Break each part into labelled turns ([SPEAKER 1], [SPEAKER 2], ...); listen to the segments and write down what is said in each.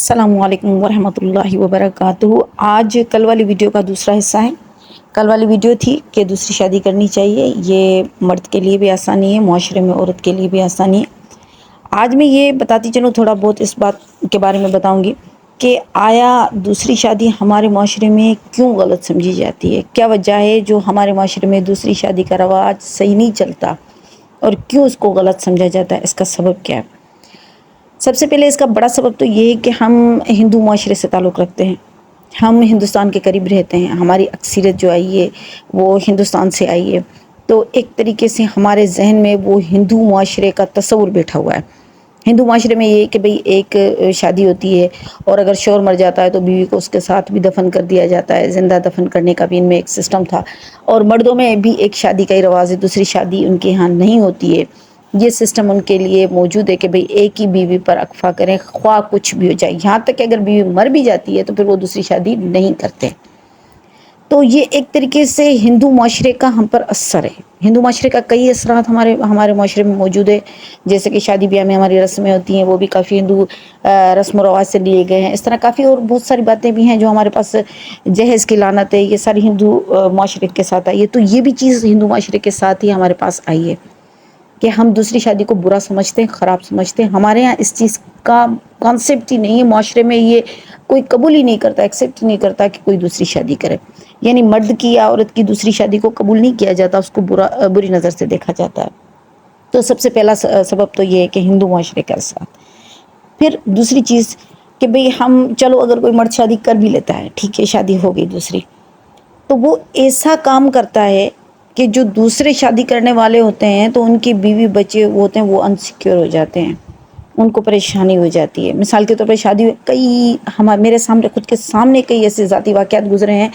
[SPEAKER 1] السلام علیکم ورحمۃ اللہ وبرکاتہ۔ آج کل والی ویڈیو کا دوسرا حصہ ہے۔ کل والی ویڈیو تھی کہ دوسری شادی کرنی چاہیے، یہ مرد کے لیے بھی آسانی ہے، معاشرے میں عورت کے لیے بھی آسانی ہے۔ آج میں یہ بتاتی چلوں، تھوڑا بہت اس بات کے بارے میں بتاؤں گی کہ آیا دوسری شادی ہمارے معاشرے میں کیوں غلط سمجھی جاتی ہے، کیا وجہ ہے جو ہمارے معاشرے میں دوسری شادی کا رواج صحیح نہیں چلتا اور کیوں اس کو غلط سمجھا جاتا ہے، اس کا سبب کیا ہے۔ سب سے پہلے اس کا بڑا سبب تو یہ ہے کہ ہم ہندو معاشرے سے تعلق رکھتے ہیں، ہم ہندوستان کے قریب رہتے ہیں، ہماری اکثریت جو آئی ہے وہ ہندوستان سے آئی ہے، تو ایک طریقے سے ہمارے ذہن میں وہ ہندو معاشرے کا تصور بیٹھا ہوا ہے۔ ہندو معاشرے میں یہ کہ بھئی ایک شادی ہوتی ہے اور اگر شوہر مر جاتا ہے تو بیوی کو اس کے ساتھ بھی دفن کر دیا جاتا ہے، زندہ دفن کرنے کا بھی ان میں ایک سسٹم تھا، اور مردوں میں بھی ایک شادی کا ہی رواج ہے، دوسری شادی ان کے ہاں نہیں ہوتی ہے۔ یہ سسٹم ان کے لیے موجود ہے کہ بھئی ایک ہی بیوی پر اکتفا کریں، خواہ کچھ بھی ہو جائے، یہاں تک کہ اگر بیوی مر بھی جاتی ہے تو پھر وہ دوسری شادی نہیں کرتے۔ تو یہ ایک طریقے سے ہندو معاشرے کا ہم پر اثر ہے۔ ہندو معاشرے کا کئی اثرات ہمارے معاشرے میں موجود ہے، جیسے کہ شادی بیاہ میں ہماری رسمیں ہوتی ہیں وہ بھی کافی ہندو رسم و رواج سے لیے گئے ہیں۔ اس طرح کافی اور بہت ساری باتیں بھی ہیں جو ہمارے پاس، جہیز کی لعنت ہے، یہ ساری ہندو معاشرے کے ساتھ آئی ہے۔ تو یہ بھی چیز ہندو معاشرے کے ساتھ ہی ہمارے پاس آئی ہے کہ ہم دوسری شادی کو برا سمجھتے ہیں، خراب سمجھتے ہیں۔ ہمارے ہاں اس چیز کا کانسیپٹ ہی نہیں ہے، معاشرے میں یہ کوئی قبول ہی نہیں کرتا، ایکسیپٹ ہی نہیں کرتا کہ کوئی دوسری شادی کرے، یعنی مرد کی یا عورت کی دوسری شادی کو قبول نہیں کیا جاتا، اس کو بری نظر سے دیکھا جاتا ہے۔ تو سب سے پہلا سبب تو یہ ہے کہ ہندو معاشرے کے ساتھ۔ پھر دوسری چیز کہ بھئی ہم چلو اگر کوئی مرد شادی کر بھی لیتا ہے، ٹھیک ہے شادی ہو گئی دوسری، تو وہ ایسا کام کرتا ہے کہ جو دوسرے شادی کرنے والے ہوتے ہیں تو ان کی بیوی بچے وہ ہوتے ہیں وہ انسیکیور ہو جاتے ہیں، ان کو پریشانی ہو جاتی ہے۔ مثال کے طور پہ شادی میرے سامنے، خود کے سامنے کئی ایسے ذاتی واقعات گزرے ہیں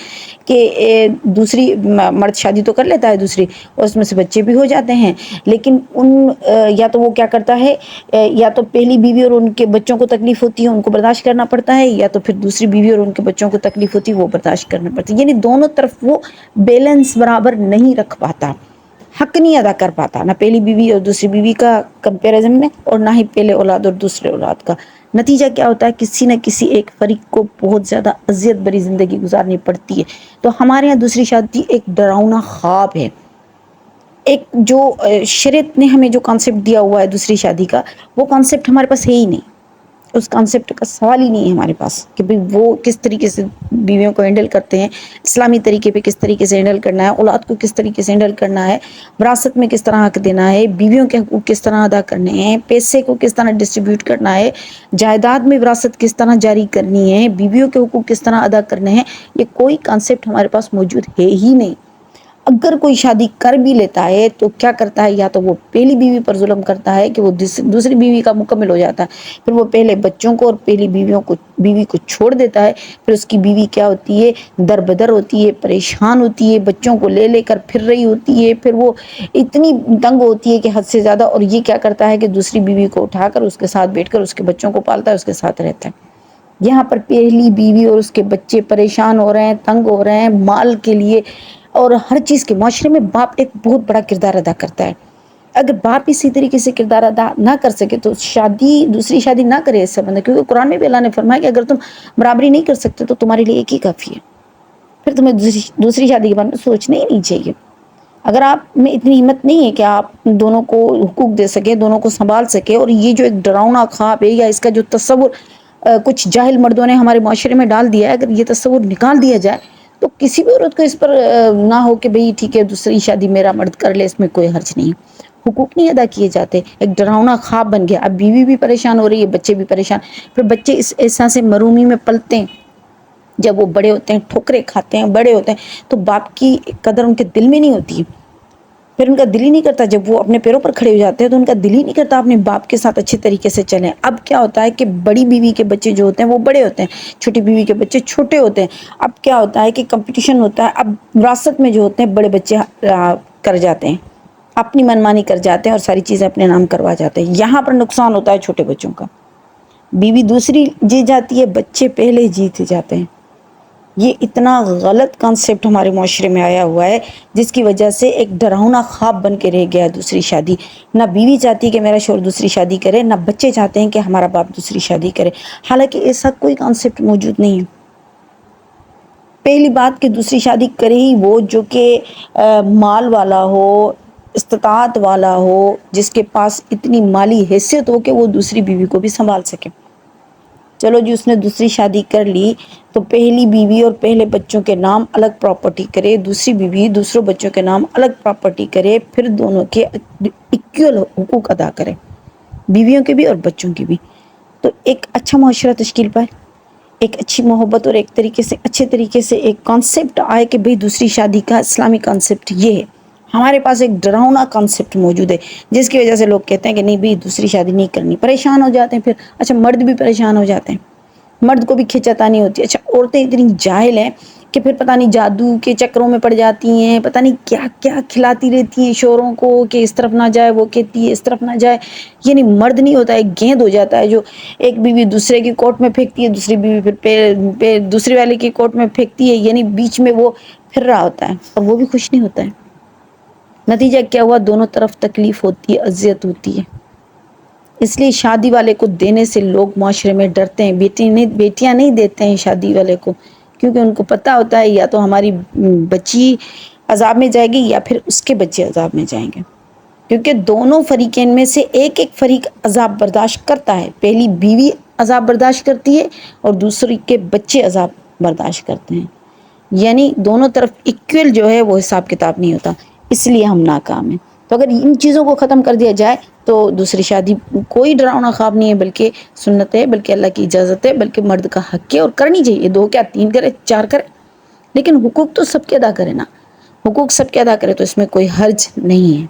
[SPEAKER 1] کہ دوسری مرد شادی تو کر لیتا ہے دوسری، اور اس میں سے بچے بھی ہو جاتے ہیں، لیکن یا تو وہ کیا کرتا ہے، یا تو پہلی بیوی اور ان کے بچوں کو تکلیف ہوتی ہے، ان کو برداشت کرنا پڑتا ہے، یا تو پھر دوسری بیوی اور ان کے بچوں کو تکلیف ہوتی ہے، وہ برداشت کرنا پڑتا ہے، یعنی دونوں طرف وہ بیلنس برابر نہیں رکھ پاتا، حق نہیں ادا کر پاتا، نہ پہلی بیوی اور دوسری بیوی کا کمپیریزن میں، اور نہ ہی پہلے اولاد اور دوسرے اولاد کا۔ نتیجہ کیا ہوتا ہے، کسی نہ کسی ایک فریق کو بہت زیادہ اذیت بری زندگی گزارنی پڑتی ہے۔ تو ہمارے یہاں دوسری شادی ایک ڈراؤنا خواب ہے، ایک جو شریعت نے ہمیں جو کانسیپٹ دیا ہوا ہے دوسری شادی کا، وہ کانسیپٹ ہمارے پاس ہے ہی نہیں، اس کانسیپٹ کا سوال ہی نہیں ہے ہمارے پاس کہ بھئی وہ کس طریقے سے بیویوں کو ہینڈل کرتے ہیں، اسلامی طریقے پہ کس طریقے سے ہینڈل کرنا ہے، اولاد کو کس طریقے سے ہینڈل کرنا ہے، وراثت میں کس طرح حق دینا ہے، بیویوں کے حقوق کس طرح ادا کرنے ہیں، پیسے کو کس طرح ڈسٹریبیوٹ کرنا ہے، جائیداد میں وراثت کس طرح جاری کرنی ہے، بیویوں کے حقوق کس طرح ادا کرنے ہیں، یہ کوئی کانسیپٹ ہمارے پاس موجود ہے ہی نہیں۔ اگر کوئی شادی کر بھی لیتا ہے تو کیا کرتا ہے، یا تو وہ پہلی بیوی پر ظلم کرتا ہے کہ وہ دوسری بیوی کا مکمل ہو جاتا ہے، پھر وہ پہلے بچوں کو اور پہلی بیوی کو چھوڑ دیتا ہے، پھر اس کی بیوی کیا ہوتی ہے، در بدر ہوتی ہے، پریشان ہوتی ہے، بچوں کو لے لے کر پھر رہی ہوتی ہے، پھر وہ اتنی تنگ ہوتی ہے کہ حد سے زیادہ، اور یہ کیا کرتا ہے کہ دوسری بیوی کو اٹھا کر اس کے ساتھ بیٹھ کر اس کے بچوں کو پالتا ہے، اس کے ساتھ رہتا ہے۔ یہاں پر پہلی بیوی اور اس کے بچے پریشان ہو رہے ہیں، تنگ ہو رہے ہیں مال کے لیے اور ہر چیز کے۔ معاشرے میں باپ ایک بہت بڑا کردار ادا کرتا ہے، اگر باپ اسی طریقے سے کردار ادا نہ کر سکے تو دوسری شادی نہ کرے اس سے بندہ، کیونکہ قرآن میں بھی اللہ نے فرمایا کہ اگر تم برابری نہیں کر سکتے تو تمہارے لیے ایک ہی کافی ہے، پھر تمہیں دوسری شادی کے بارے میں سوچنا ہی نہیں چاہیے۔ اگر آپ میں اتنی ہمت نہیں ہے کہ آپ دونوں کو حقوق دے سکے، دونوں کو سنبھال سکے، اور یہ جو ایک ڈراؤنا خواب ہے یا اس کا جو تصور کچھ جاہل مردوں نے ہمارے معاشرے میں ڈال دیا ہے، اگر یہ تصور نکال دیا جائے تو کسی بھی عورت کو اس پر نہ ہو کہ بھئی ٹھیک ہے دوسری شادی میرا مرد کر لے، اس میں کوئی حرج نہیں۔ حقوق نہیں ادا کیے جاتے، ایک ڈراؤنا خواب بن گیا، اب بیوی بھی پریشان ہو رہی ہے، بچے بھی پریشان، پھر بچے اس احساس محرومی میں پلتے ہیں، جب وہ بڑے ہوتے ہیں ٹھوکریں کھاتے ہیں، بڑے ہوتے ہیں تو باپ کی قدر ان کے دل میں نہیں ہوتی، پھر ان کا دل ہی نہیں کرتا، جب وہ اپنے پیروں پر کھڑے ہو جاتے ہیں تو ان کا دل ہی نہیں کرتا اپنے باپ کے ساتھ اچھے طریقے سے چلیں۔ اب کیا ہوتا ہے کہ بڑی بیوی کے بچے جو ہوتے ہیں وہ بڑے ہوتے ہیں، چھوٹی بیوی کے بچے چھوٹے ہوتے ہیں، اب کیا ہوتا ہے کہ کمپٹیشن ہوتا ہے، اب وراثت میں جو ہوتے ہیں بڑے بچے کر جاتے ہیں، اپنی منمانی کر جاتے ہیں اور ساری چیزیں اپنے نام کروا جاتے ہیں، یہاں پر نقصان ہوتا ہے چھوٹے بچوں کا۔ بیوی دوسری جیت جاتی ہے، بچے پہلے جیت جاتے ہیں، یہ اتنا غلط کانسیپٹ ہمارے معاشرے میں آیا ہوا ہے، جس کی وجہ سے ایک ڈراؤنا خواب بن کے رہ گیا دوسری شادی۔ نہ بیوی چاہتی کہ میرا شوہر دوسری شادی کرے، نہ بچے چاہتے ہیں کہ ہمارا باپ دوسری شادی کرے، حالانکہ ایسا کوئی کانسیپٹ موجود نہیں ہے۔ پہلی بات کہ دوسری شادی کرے ہی وہ جو کہ مال والا ہو، استطاعت والا ہو، جس کے پاس اتنی مالی حیثیت ہو کہ وہ دوسری بیوی کو بھی سنبھال سکے۔ چلو جی، اس نے دوسری شادی کر لی تو پہلی بیوی اور پہلے بچوں کے نام الگ پراپرٹی کرے، دوسری بیوی دوسروں بچوں کے نام الگ پراپرٹی کرے، پھر دونوں کے ایکول حقوق ادا کرے، بیویوں کے بھی اور بچوں کے بھی، تو ایک اچھا معاشرہ تشکیل پائے، ایک اچھی محبت اور ایک طریقے سے اچھے طریقے سے ایک کانسیپٹ آئے کہ بھئی دوسری شادی کا اسلامی کانسیپٹ یہ ہے۔ ہمارے پاس ایک ڈراؤنا کانسیپٹ موجود ہے، جس کی وجہ سے لوگ کہتے ہیں کہ نہیں بھئی دوسری شادی نہیں کرنی، پریشان ہو جاتے ہیں پھر۔ اچھا، مرد بھی پریشان ہو جاتے ہیں، مرد کو بھی کھچتانی ہوتی ہے۔ اچھا، عورتیں اتنی جاہل ہیں کہ پھر پتہ نہیں جادو کے چکروں میں پڑ جاتی ہیں، پتہ نہیں کیا کیا کھلاتی رہتی ہیں شوہروں کو کہ اس طرف نہ جائے، وہ کہتی ہے اس طرف نہ جائے۔ یعنی مرد نہیں ہوتا ہے، ایک گیند ہو جاتا ہے جو ایک بیوی دوسرے کی کوٹ میں پھینکتی ہے، دوسری بیوی پھر دوسری والے کی کوٹ میں پھینکتی ہے، یعنی بیچ میں وہ پھر رہا ہوتا ہے اور وہ بھی خوش نہیں ہوتا ہے۔ نتیجہ کیا ہوا؟ دونوں طرف تکلیف ہوتی ہے، اذیت ہوتی ہے۔ اس لیے شادی والے کو دینے سے لوگ معاشرے میں ڈرتے ہیں، بیٹیاں نہیں دیتے ہیں شادی والے کو، کیونکہ ان کو پتہ ہوتا ہے یا تو ہماری بچی عذاب میں جائے گی یا پھر اس کے بچے عذاب میں جائیں گے، کیونکہ دونوں فریقین میں سے ایک ایک فریق عذاب برداشت کرتا ہے۔ پہلی بیوی عذاب برداشت کرتی ہے اور دوسری کے بچے عذاب برداشت کرتے ہیں، یعنی دونوں طرف ایکول جو ہے وہ حساب کتاب نہیں ہوتا، اس لیے ہم ناکام ہیں۔ تو اگر ان چیزوں کو ختم کر دیا جائے تو دوسری شادی کوئی ڈراؤنا خواب نہیں ہے، بلکہ سنت ہے، بلکہ اللہ کی اجازت ہے، بلکہ مرد کا حق ہے اور کرنی چاہیے، 2 کیا 3 کرے 4 کرے، لیکن حقوق تو سب کے ادا کرے نا، حقوق سب کے ادا کرے تو اس میں کوئی حرج نہیں ہے۔